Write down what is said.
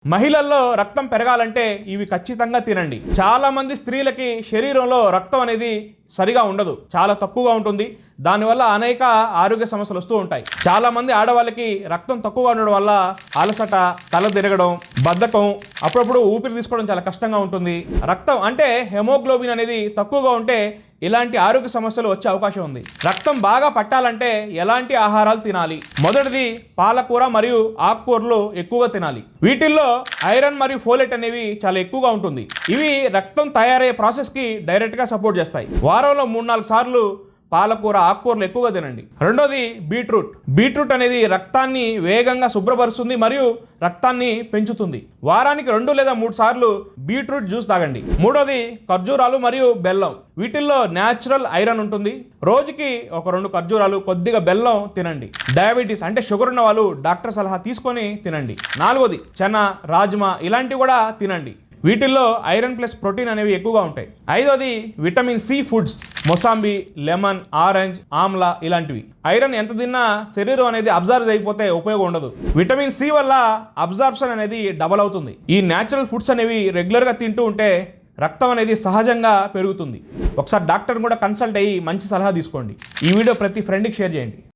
మహిళల్లో రక్తం పెరగాలంటే ఇవి ఖచ్చితంగా తినండి. చాలా మంది స్త్రీలకి శరీరంలో రక్తం అనేది సరిగా ఉండదు, చాలా తక్కువగా ఉంటుంది. దానివల్ల అనేక ఆరోగ్య సమస్యలు వస్తూ ఉంటాయి. చాలా మంది ఆడవాళ్ళకి రక్తం తక్కువగా ఉండడం వల్ల అలసట, తల తిరగడం, బద్ధకం, అప్పుడప్పుడు ఊపిరి తీసుకోవడం చాలా కష్టంగా ఉంటుంది. రక్తం అంటే హెమోగ్లోబిన్ అనేది తక్కువగా ఉంటే ఇలాంటి ఆరోగ్య సమస్యలు వచ్చే అవకాశం ఉంది. రక్తం బాగా పట్టాలంటే ఎలాంటి ఆహారాలు తినాలి? మొదటిది పాలకూర మరియు ఆకుకూరలు ఎక్కువగా తినాలి. వీటిల్లో ఐరన్ మరియు ఫోలేట్ అనేవి చాలా ఎక్కువగా ఉంటుంది. ఇవి రక్తం తయారయ్యే ప్రాసెస్కి డైరెక్ట్గా సపోర్ట్ చేస్తాయి. వారంలో 3-4 సార్లు పాలకూర, ఆకుకూరలు ఎక్కువగా తినండి. రెండోది బీట్రూట్ అనేది రక్తాన్ని వేగంగా శుభ్రపరుస్తుంది మరియు రక్తాన్ని పెంచుతుంది. వారానికి 2 లేదా 3 సార్లు బీట్రూట్ జ్యూస్ తాగండి. మూడోది ఖర్జూరాలు మరియు బెల్లం. వీటిల్లో న్యాచురల్ ఐరన్ ఉంటుంది. రోజుకి ఒక 2 ఖర్జూరాలు, కొద్దిగా బెల్లం తినండి. డయాబెటీస్ అంటే షుగర్ ఉన్న వాళ్ళు డాక్టర్ సలహా తీసుకొని తినండి. నాలుగోది చెన, రాజ్మా ఇలాంటివి కూడా తినండి. వీటిల్లో ఐరన్ ప్లస్ ప్రోటీన్ అనేవి ఎక్కువగా ఉంటాయి. ఐదోది vitamin C foods, mosambi, lemon, orange, amla ఇలాంటివి. ఐరన్ ఎంత తిన్నా శరీరం అనేది అబ్జర్వ్ అయిపోతే ఉపయోగం ఉండదు. విటమిన్ సి వల్ల అబ్జార్ప్షన్ అనేది డబల్ అవుతుంది. ఈ న్యాచురల్ ఫుడ్స్ అనేవి రెగ్యులర్గా తింటూ ఉంటే రక్తం అనేది సహజంగా పెరుగుతుంది. ఒకసారి డాక్టర్ కూడా కన్సల్ట్ అయ్యి మంచి సలహా తీసుకోండి. ఈ వీడియో ప్రతి ఫ్రెండ్కి షేర్ చేయండి.